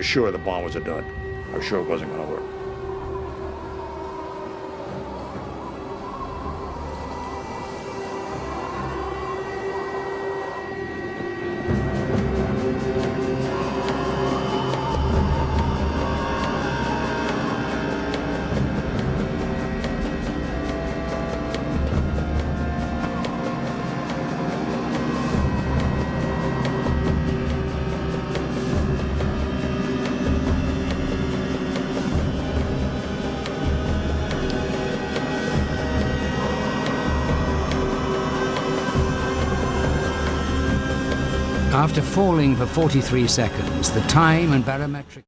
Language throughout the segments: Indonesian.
was sure the bomb was a dud. I was sure it wasn't going to work. After falling for 43 seconds, the time and barometric...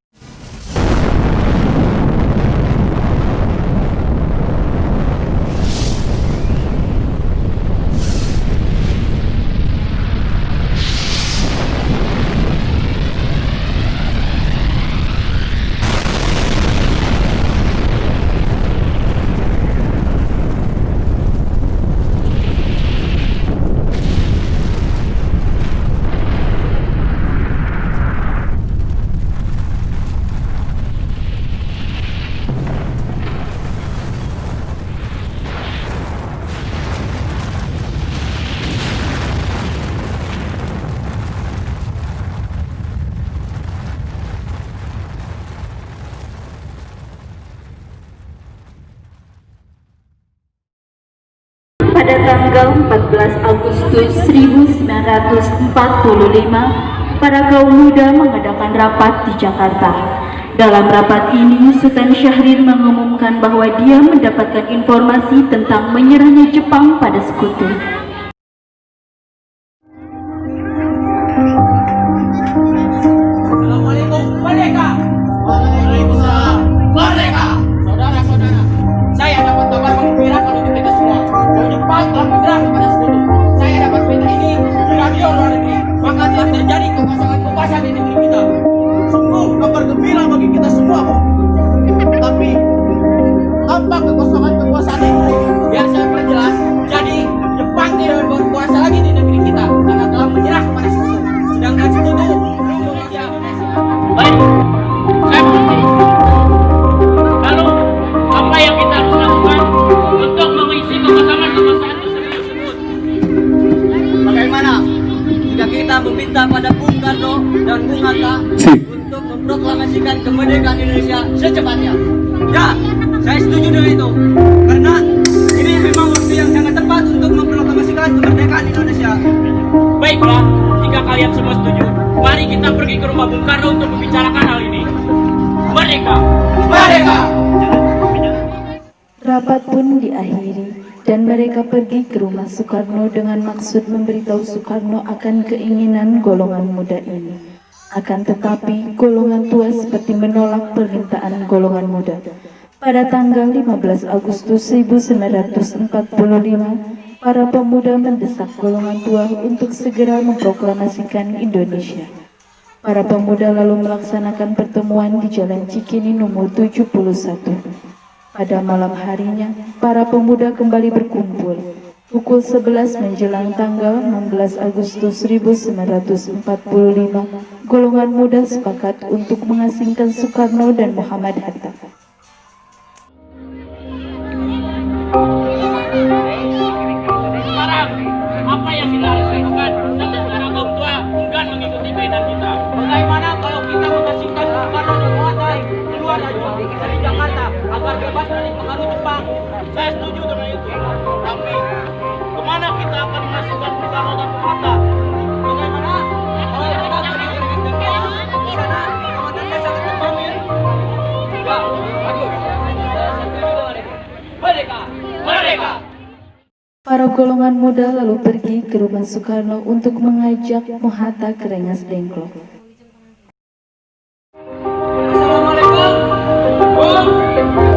Pada tanggal 14 Agustus 1945, para kaum muda mengadakan rapat di Jakarta. Dalam rapat ini, Sultan Syahrir mengumumkan bahwa dia mendapatkan informasi tentang menyerahnya Jepang pada Sekutu. Assalamualaikum, merdeka! Waalaikumsalam, merdeka! Saudara-saudara, saya dapat kabar menggembirakan untuk kita semua bahwa Jepang telah menyerah kepada Sekutu. Saya dapat berita ini di radio luar negeri, maka telah terjadi kekosongan di negeri kita. Sungguh kabar gembira bagi kita semua, Bu. Tapi tanpa kekosongan kekuasaan itu, biar saya perjelas, jadi Jepang tidak berkuasa lagi di negeri kita karena telah menyerah kepada Sekutu. Sedangkan Sekutu belum menguasai Indonesia. Baik, saya mengerti. Lalu apa yang kita harus lakukan untuk mengisi kekosongan tersebut? Bagaimana jika kita meminta pada Bung Karno dan Bung Hatta untuk memproklamasikan kemerdekaan Indonesia secepatnya? Ya, saya setuju dengan itu. Karena ini memang waktu yang sangat tepat untuk memproklamasikan kemerdekaan Indonesia. Baiklah, jika kalian semua setuju, mari kita pergi ke rumah Bung Karno untuk membicarakan hal ini. Merdeka! Merdeka! Rapat pun diakhiri dan mereka pergi ke rumah Soekarno dengan maksud memberitahu Soekarno akan keinginan golongan muda ini. Akan tetapi, golongan tua seperti menolak permintaan golongan muda. Pada tanggal 15 Agustus 1945, para pemuda mendesak golongan tua untuk segera memproklamasikan Indonesia. Para pemuda lalu melaksanakan pertemuan di Jalan Cikini nomor 71. Pada malam harinya, para pemuda kembali berkumpul. Pukul 11 menjelang tanggal 16 Agustus 1945, golongan muda sepakat untuk mengasingkan Soekarno dan Muhammad Hatta. Sekarang, apa yang kita harus lakukan setelah kaum tua enggan mengikuti keinginan kita? Bagaimana kalau kita mengasingkan Soekarno dan Muhammad keluar dari Jakarta agar bebas dari pengaruh Jepang? Saya setuju dengan itu. Tapi kemana kita akan mengasingkan Soekarno dan Muhammad? Bagaimana kalau kita pergi ke Jepang? Di sana komandannya sangat terpamir. Ya, bagus. Saya setuju dengan itu. Merdeka! Merdeka! Para golongan muda lalu pergi ke rumah Soekarno untuk mengajak Hatta ke Rengas Dengklok. Assalamualaikum. Bung. Bung.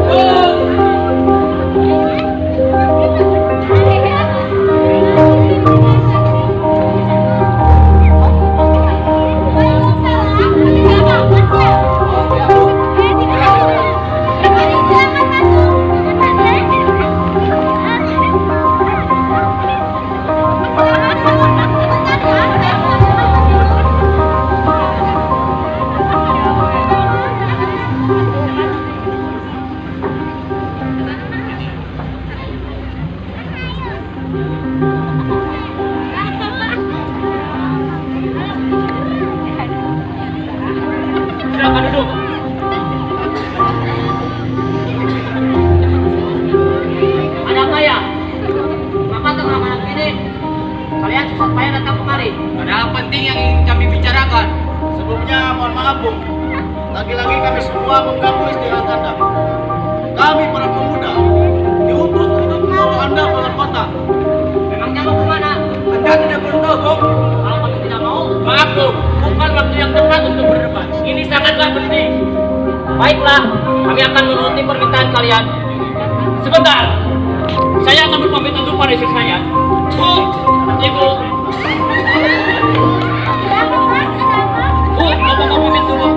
Memangnya mau kemana? Anda tidak perlu tahu, Bung. Kalau kamu tidak mau, maaf, Bung. Bukan waktu yang tepat untuk berdebat. Ini sangatlah penting. Baiklah, kami akan menuruti permintaan kalian. Sebentar, saya akan berpamit untuk pada istri saya. Bu, Ibu. Bu, Bapak mau pamit dulu.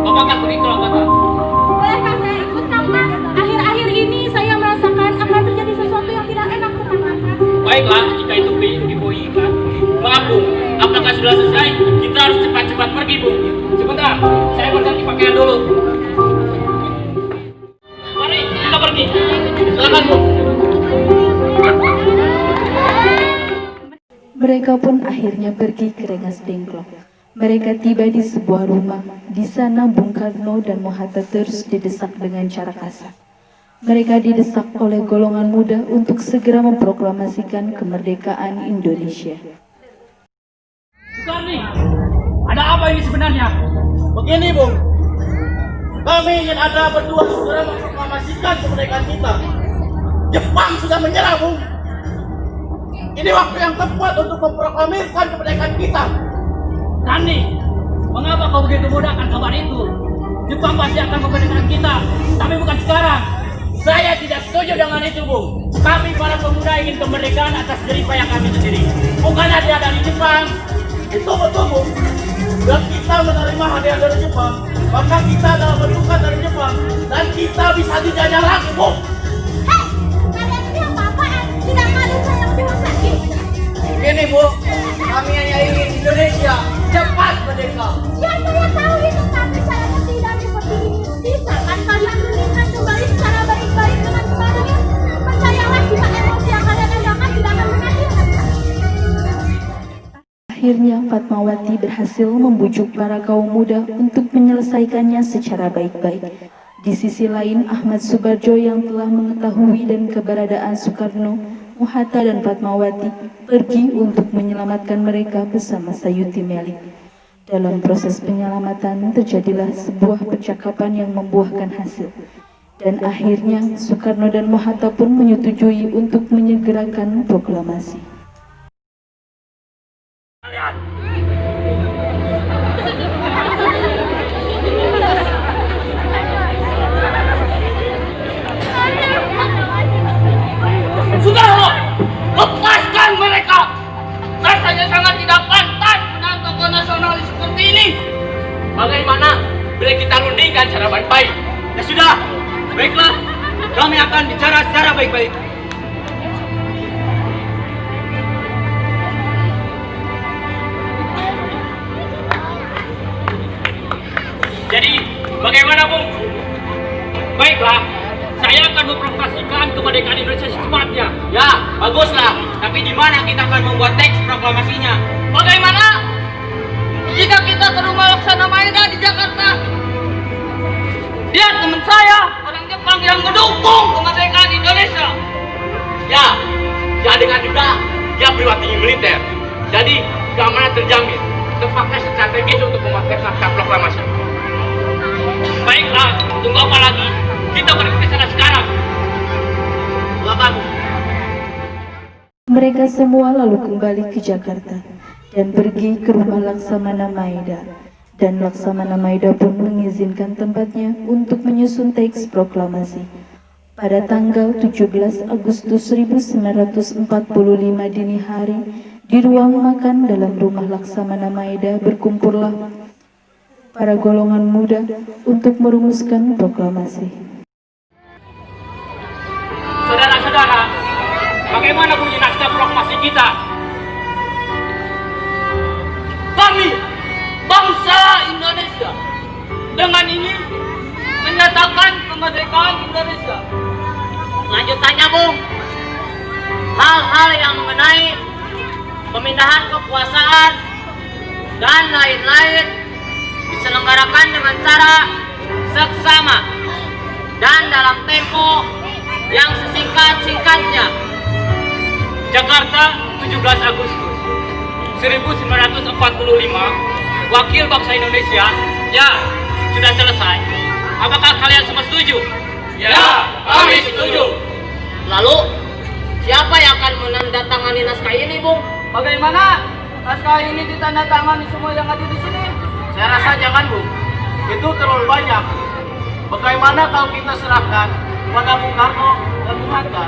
Bapak akan pergi ke Langkata. Bolehkah saya ikut, Kang Mas? Akhir-akhir ini saya merasakan akan terjadi sesuatu yang tidak enak dengan Mas. Baiklah, jika itu Ibu ingat. Maaf, Bu. Apakah sudah selesai? Kita harus cepat-cepat pergi, Bu. Sebentar, saya berganti pakaian dulu. Mari, kita pergi. Silakan, Bu. Mereka pun akhirnya pergi ke Rengas Dengklok. Mereka tiba di sebuah rumah. Di sana Bung Karno dan Mohatta terus didesak dengan cara kasar. Mereka didesak oleh golongan muda untuk segera memproklamasikan kemerdekaan Indonesia. Bukarni, ada apa ini sebenarnya? Begini, Bung. Kami ingin Anda berdua segera memproklamasikan kemerdekaan kita. Jepang sudah menyerah, Bung. Ini waktu yang tepat untuk memproklamirkan kemerdekaan kita. Karni, mengapa kau begitu mudah akan kabar itu? Jepang pasti akan memerdekakan kita, tapi bukan sekarang. Saya tidak setuju dengan itu, Bung. Kami para pemuda ingin kemerdekaan atas jeripaya kami sendiri. Bukan hadiah dari Jepang. Itu betul, Bung. Dan kita menerima hadiah dari Jepang, maka kita adalah bentukan dari Jepang. Dan kita bisa dijajah lagi, Bung. Hei, kalian ini apa-apaan? Tidak malu saya lebih lagi. Begini, Bung. Kami hanya ingin Indonesia cepat merdeka. Ya saya tahu itu, tapi saya tidak seperti ini. Bisa kan kalian menikah kembali secara baik-baik dengan kemarin? Percayalah, jika emosi yang kalian endangkan tidak akan menghasilkan. Akhirnya Fatmawati berhasil membujuk para kaum muda untuk menyelesaikannya secara baik-baik. Di sisi lain, Ahmad Subarjo yang telah mengetahui dan keberadaan Soekarno, Mohatta dan Fatmawati pergi untuk menyelamatkan mereka bersama Sayuti Melik. Dalam proses penyelamatan terjadilah sebuah percakapan yang membuahkan hasil. Dan akhirnya Soekarno dan Mohatta pun menyetujui untuk menyegerakan proklamasi. Sudah, lepaskan mereka. Rasanya sangat tidak pantas menang tokoh nasionalis seperti ini. Bagaimana bila kita rundingkan secara baik-baik? Ya sudah, baiklah. Kami akan bicara secara baik-baik. Jadi, bagaimana, Bung? Baiklah, saya akan memproklamasikan kemerdekaan Indonesia secepatnya. Ya, baguslah. Tapi di mana kita akan membuat teks proklamasinya? Bagaimana jika kita ke rumah Laksana Maeda di Jakarta? Lihat teman saya, orang Jepang yang mendukung kemerdekaan Indonesia. Ya, dengan juga dia perwira tinggi militer. Jadi, keamanan terjamin. Tempatnya strategis untuk memakai naskah proklamasi. Baiklah, tunggu apa lagi? Kita pergi ke sana sekarang. Silakan. Mereka semua lalu kembali ke Jakarta dan pergi ke rumah Laksamana Maeda. Dan Laksamana Maeda pun mengizinkan tempatnya untuk menyusun teks proklamasi. Pada tanggal 17 Agustus 1945 dini hari, di ruang makan dalam rumah Laksamana Maeda berkumpullah para golongan muda untuk merumuskan proklamasi. Saudara-saudara, bagaimana bunyi naskah proklamasi kita? Kami, bangsa Indonesia, dengan ini menyatakan kemerdekaan Indonesia. Lanjutannya, Bung, hal-hal yang mengenai pemindahan kekuasaan dan lain-lain diselenggarakan dengan cara seksama dan dalam tempo yang sesingkat-singkatnya. Jakarta, 17 Agustus 1945. Wakil bangsa Indonesia. Ya, sudah selesai. Apakah kalian semua setuju? Ya, kami setuju. Lalu, Siapa yang akan menandatangani naskah ini, Bung? Bagaimana naskah ini ditandatangani semua yang ada di sini? Saya rasa jangan, Bung. Itu terlalu banyak. Bagaimana kalau kita serahkan pada Bung Karno dan Bung Hatta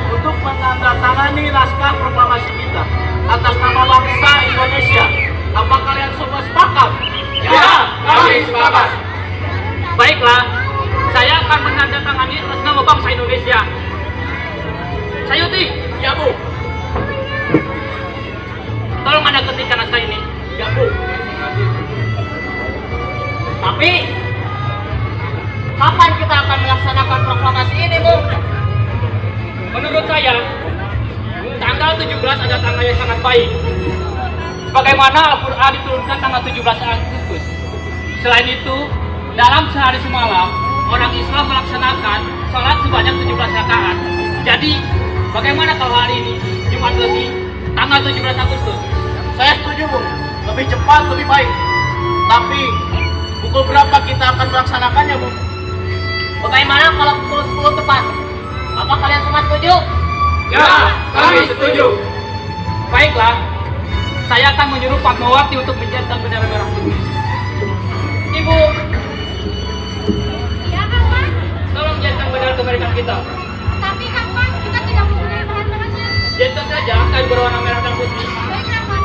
untuk menandatangani naskah proklamasi kita atas nama bangsa Indonesia? Apa kalian semua sepakat? Ya, kami sepakat. Baiklah, saya akan menandatangani atas nama bangsa Indonesia. Sayuti, Ya, Bu. tolong Anda ketikkan naskah ini. Ya, Bu. Tapi, kapan kita akan melaksanakan proklamasi ini, Bung? Menurut saya, tanggal 17 ada tanggal yang sangat baik. Bagaimana Al-Quran diturunkan tanggal 17 Agustus. Selain itu, dalam sehari semalam, orang Islam melaksanakan sholat sebanyak 17 rakaat. Jadi, bagaimana kalau hari ini, Jumat Legi, tanggal 17 Agustus? Saya setuju, Bung. Lebih cepat, lebih baik. Tapi, pukul berapa kita akan melaksanakannya, Bung? Bagaimana kalau pukul 10 tepat? Apa kalian semua setuju? Ya, kami setuju. Baiklah, saya akan menyuruh Fatmawati untuk mencetak bendera merah putih. Ibu, Ya, Kang Mas. tolong cetak bendera kemerdekaan kita. Tapi Kang Mas, kita tidak mempunyai bahan-bahannya. Cetak saja kain berwarna merah dan putih. Baik, Kang Mas.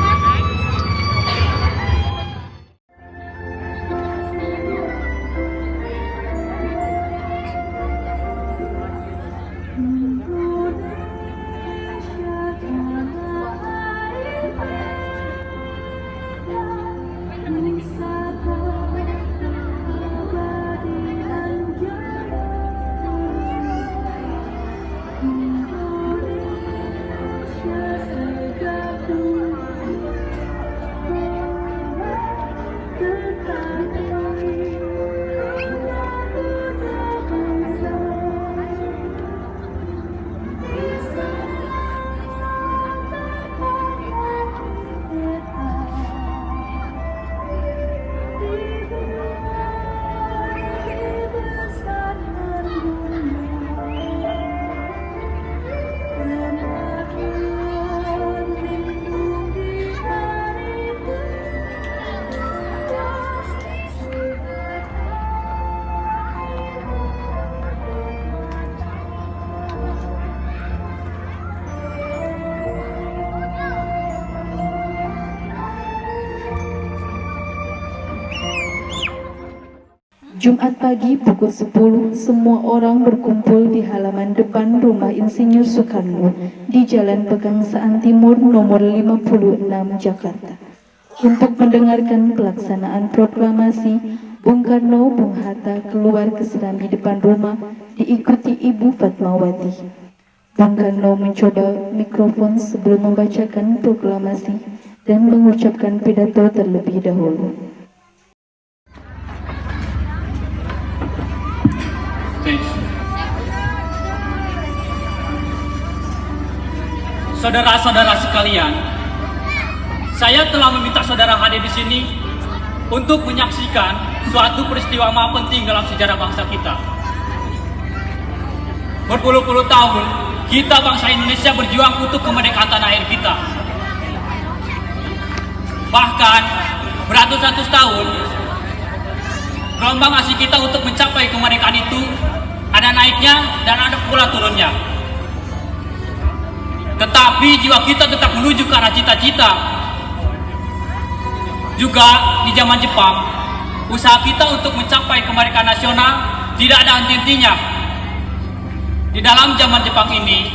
Jumat pagi pukul 10, semua orang berkumpul di halaman depan rumah Insinyur Soekarno di Jalan Pegangsaan Timur nomor 56 Jakarta untuk mendengarkan pelaksanaan proklamasi. Bung Karno, Bung Hatta keluar ke serambi depan rumah diikuti Ibu Fatmawati. Bung Karno mencoba mikrofon sebelum membacakan proklamasi dan mengucapkan pidato terlebih dahulu. Saudara-saudara sekalian, saya telah meminta saudara hadir di sini untuk menyaksikan suatu peristiwa maha penting dalam sejarah bangsa kita. Berpuluh-puluh tahun, kita bangsa Indonesia berjuang untuk kemerdekaan tanah air kita. Bahkan, beratus-ratus tahun, gelombang asik kita untuk mencapai kemerdekaan itu ada naiknya dan ada pula turunnya. Tetapi jiwa kita tetap menuju ke arah cita-cita. Juga di zaman Jepang, usaha kita untuk mencapai kemerdekaan nasional tidak ada henti-hentinya. Di dalam zaman Jepang ini,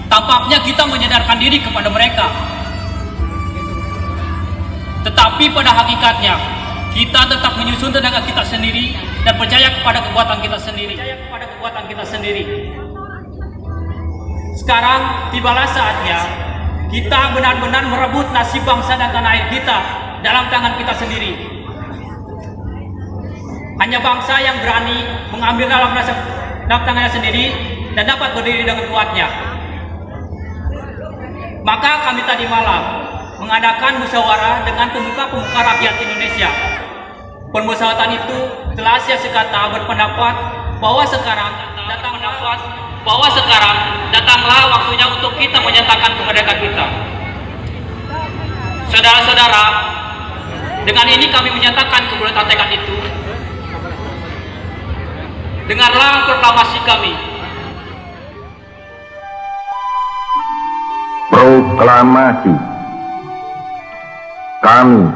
tampaknya kita menyadarkan diri kepada mereka. Tetapi pada hakikatnya, kita tetap menyusun tenaga kita sendiri dan percaya kepada kekuatan kita sendiri. Sekarang tibalah saatnya kita benar-benar merebut nasib bangsa dan tanah air kita dalam tangan kita sendiri. Hanya bangsa yang berani mengambil dalam tangannya sendiri dan dapat berdiri dengan kuatnya. Maka kami tadi malam mengadakan musyawarah dengan pemuka-pemuka rakyat Indonesia. Permusyawaratan itu telah sesekata berpendapat bahwa sekarang datang bahwa sekarang datanglah waktunya untuk kita menyatakan kemerdekaan kita. Saudara-saudara, dengan ini kami menyatakan kemerdekaan tekad itu. Dengarlah proklamasi kami. Proklamasi. Kami,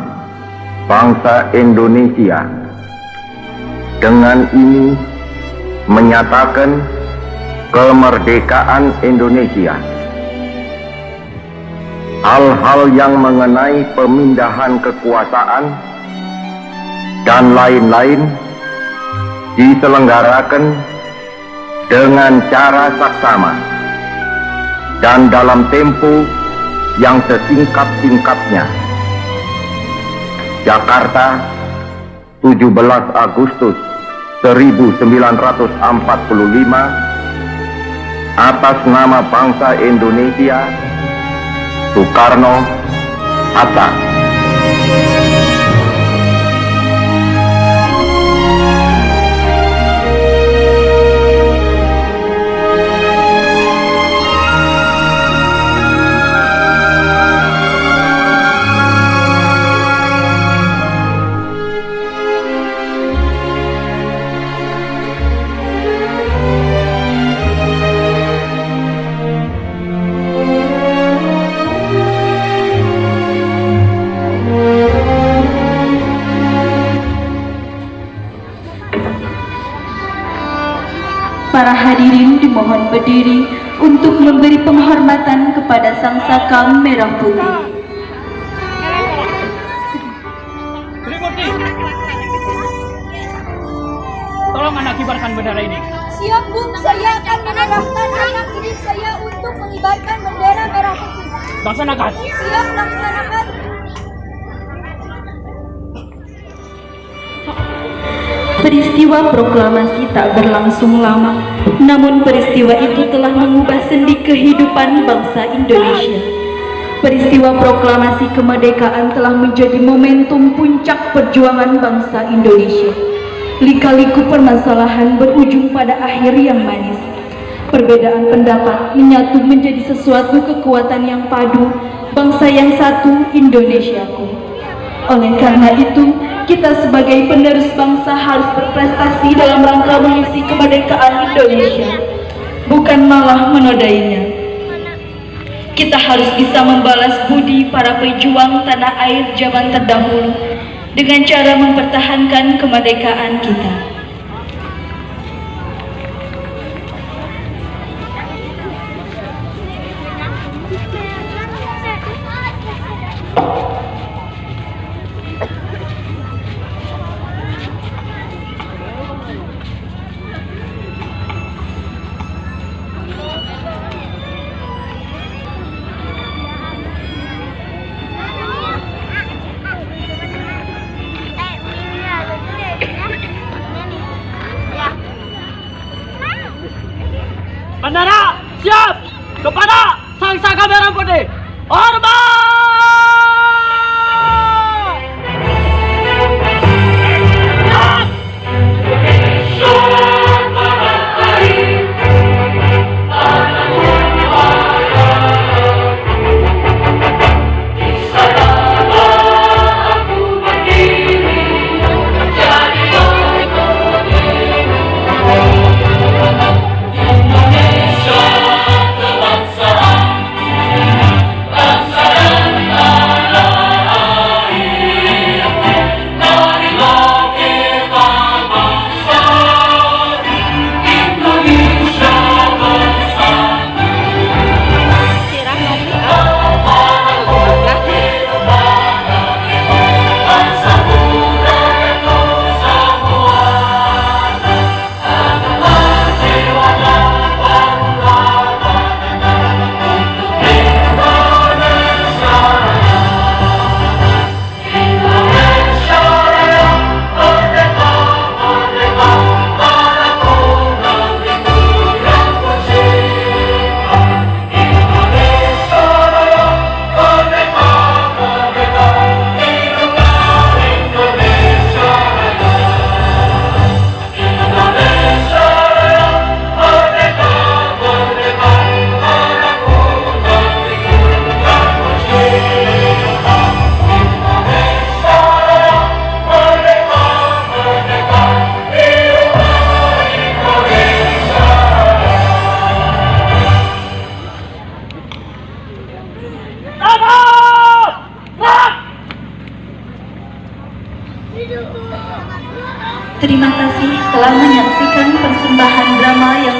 bangsa Indonesia, dengan ini menyatakan kemerdekaan Indonesia. Hal-hal yang mengenai pemindahan kekuasaan dan lain-lain diselenggarakan dengan cara saksama dan dalam tempo yang sesingkat-singkatnya. Jakarta, 17 Agustus 1945, atas nama bangsa Indonesia, Soekarno-Hatta. Para hadirin dimohon berdiri untuk memberi penghormatan kepada Sang Saka Merah Putih. Tolong Anda kibarkan bendera ini. Siap, Bung. Saya akan mengarahkan anak didik saya untuk mengibarkan bendera merah putih. Laksanakan. Siap, laksanakan. Peristiwa proklamasi tak berlangsung lama, namun peristiwa itu telah mengubah sendi kehidupan bangsa Indonesia. Peristiwa proklamasi kemerdekaan telah menjadi momentum puncak perjuangan bangsa Indonesia. Lika-liku permasalahan berujung pada akhir yang manis. Perbedaan pendapat menyatu menjadi sesuatu kekuatan yang padu, bangsa yang satu, Indonesiaku. Oleh karena itu, kita sebagai penerus bangsa harus berprestasi dalam rangka mengisi kemerdekaan Indonesia, bukan malah menodainya. Kita harus bisa membalas budi para pejuang tanah air zaman terdahulu dengan cara mempertahankan kemerdekaan kita. Bandara siap kepada Sang Saka Merah Putih. Hormat! Bangsa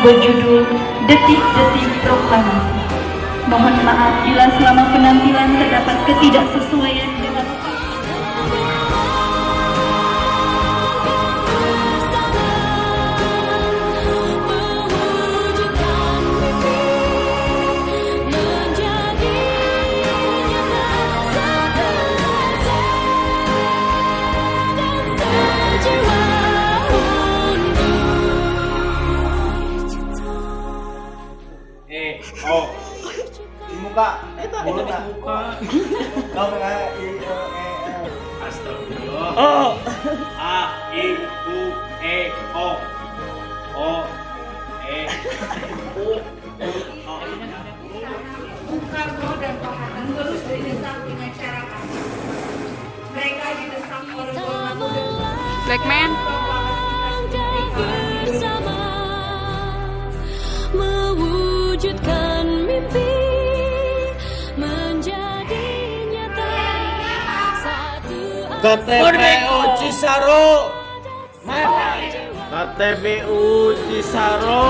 berjudul Detik-Detik Proklamasi. Mohon maaf bila selama penampilan terdapat ketidaksesuaian dengan muka, muka. Kau Astagfirullah. Oh. A I U E O O E U O. Bung Karno dan Pak Hatta terus didesak dengan cara kasar. Mereka didesak oleh golongan muda. Black man. Bersama mewujudkan mimpi menjadi nyata. KTPU Cisaro. KTPU Cisaro.